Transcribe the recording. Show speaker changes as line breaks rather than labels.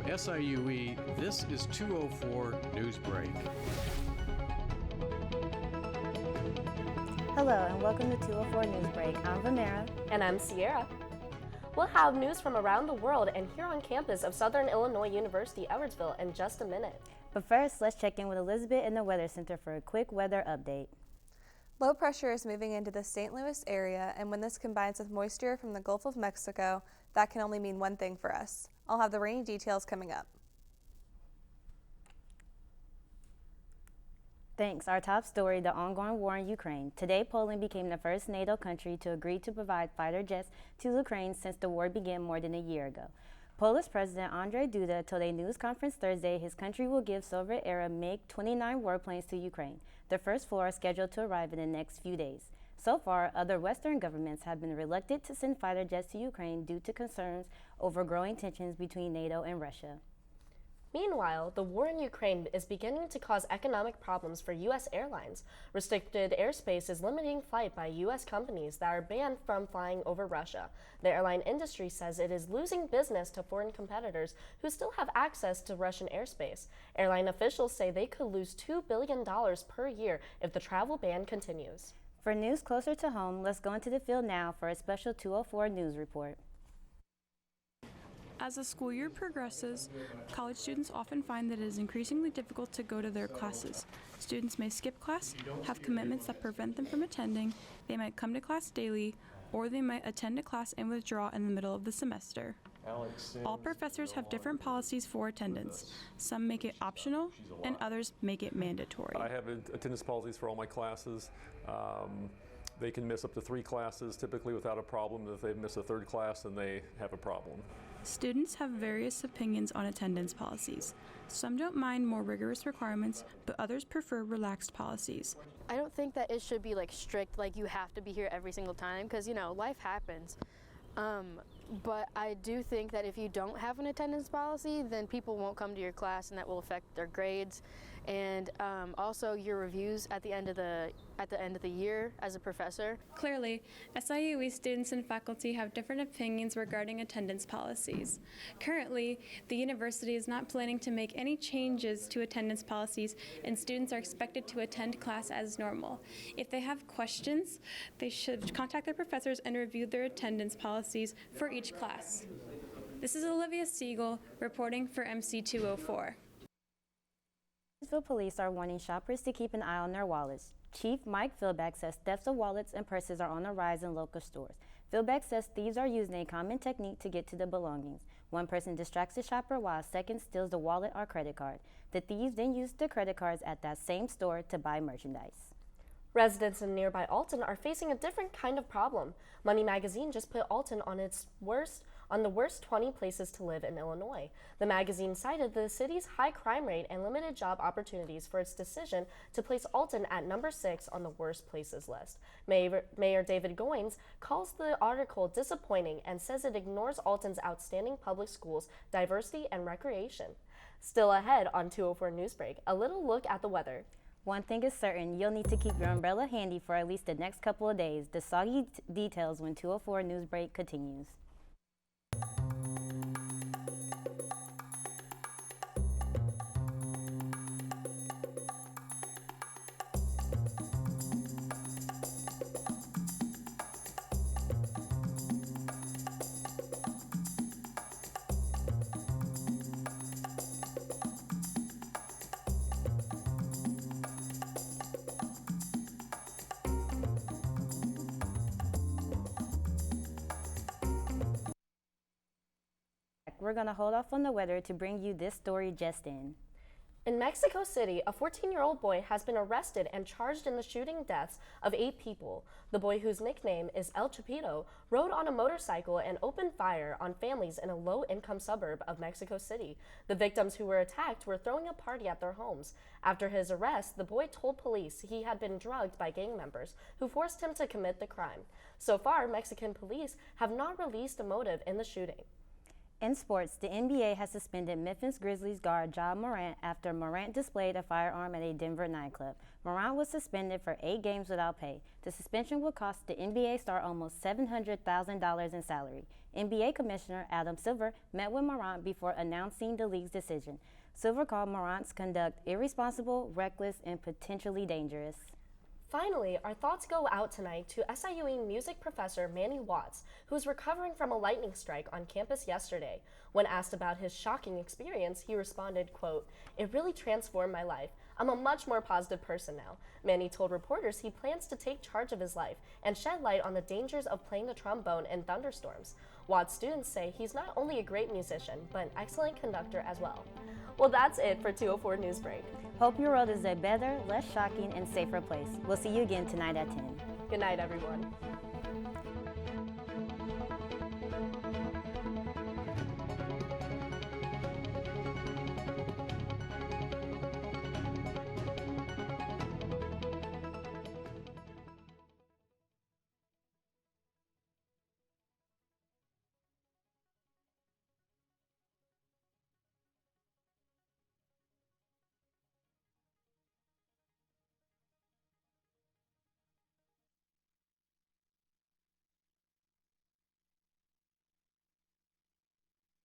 SIUE, this is 204 News Break.
Hello and welcome to 204 News Break. I'm Vamera.
And I'm Sierra. We'll have news from around the world and here on campus of Southern Illinois University, Edwardsville in just a minute.
But first, let's check in with Elizabeth in the Weather Center for a quick weather update.
Low pressure is moving into the St. Louis area, and when this combines with moisture from the Gulf of Mexico, that can only mean one thing for us. I'll have the rainy details coming up.
Thanks. Our top story, the ongoing war in Ukraine. Today, Poland became the first NATO country to agree to provide fighter jets to Ukraine since the war began more than a year ago. Polish President Andrzej Duda told a news conference Thursday his country will give Soviet-era MiG-29 warplanes to Ukraine. The first four are scheduled to arrive in the next few days. So far, other Western governments have been reluctant to send fighter jets to Ukraine due to concerns over growing tensions between NATO and Russia.
Meanwhile, the war in Ukraine is beginning to cause economic problems for U.S. airlines. Restricted airspace is limiting flight by U.S. companies that are banned from flying over Russia. The airline industry says it is losing business to foreign competitors who still have access to Russian airspace. Airline officials say they could lose $2 billion per year if the travel ban continues.
For news closer to home, let's go into the field now for a special 204 news report.
As the school year progresses, college students often find that it is increasingly difficult to go to their classes. Students may skip class, have commitments that prevent them from attending, they might come to class daily, or they might attend a class and withdraw in the middle of the semester. All professors have different policies for attendance. Some make it optional, and others make it mandatory.
I have attendance policies for all my classes. They can miss up to 3 classes typically without a problem. If they miss a 3rd class, then they have a problem.
Students have various opinions on attendance policies. Some don't mind more rigorous requirements, but others prefer relaxed policies.
I don't think that it should be like strict, like you have to be here every single time, because you know, life happens. But I do think that if you don't have an attendance policy, then people won't come to your class, and that will affect their grades, and also your reviews at the end of the year as a professor.
Clearly, SIUE students and faculty have different opinions regarding attendance policies. Currently, the university is not planning to make any changes to attendance policies, and students are expected to attend class as normal. If they have questions, they should contact their professors and review their attendance policies for each class. This is Olivia Siegel reporting for MC204.
Edwardsville police are warning shoppers to keep an eye on their wallets. Chief Mike Philback says thefts of wallets and purses are on the rise in local stores. Philback says thieves are using a common technique to get to the belongings. One person distracts the shopper while a second steals the wallet or credit card. The thieves then use the credit cards at that same store to buy merchandise.
Residents in nearby Alton are facing a different kind of problem. Money Magazine just put Alton on the worst 20 places to live in Illinois. The magazine cited the city's high crime rate and limited job opportunities for its decision to place Alton at number 6 on the worst places list. Mayor David Goins calls the article disappointing and says it ignores Alton's outstanding public schools, diversity, and recreation. Still ahead on 204 Newsbreak, a little look at the weather.
One thing is certain, you'll need to keep your umbrella handy for at least the next couple of days. The soggy details when 204 Newsbreak continues. We're going to hold off on the weather to bring you this story just in.
In Mexico City, a 14-year-old boy has been arrested and charged in the shooting deaths of 8 people. The boy, whose nickname is El Chapito, rode on a motorcycle and opened fire on families in a low-income suburb of Mexico City. The victims who were attacked were throwing a party at their homes. After his arrest, the boy told police he had been drugged by gang members who forced him to commit the crime. So far, Mexican police have not released a motive in the shooting.
In sports, the NBA has suspended Memphis Grizzlies guard Ja Morant after Morant displayed a firearm at a Denver nightclub. Morant was suspended for 8 games without pay. The suspension will cost the NBA star almost $700,000 in salary. NBA Commissioner Adam Silver met with Morant before announcing the league's decision. Silver called Morant's conduct irresponsible, reckless, and potentially dangerous.
Finally, our thoughts go out tonight to SIUE music professor Manny Watts, who is recovering from a lightning strike on campus yesterday. When asked about his shocking experience, he responded, quote, "It really transformed my life. I'm a much more positive person now." Manny told reporters he plans to take charge of his life and shed light on the dangers of playing the trombone in thunderstorms. Watts students say he's not only a great musician, but an excellent conductor as well. Well, that's it for 204 News Break.
Hope your world is a better, less shocking, and safer place. We'll see you again tonight at 10.
Good night, everyone.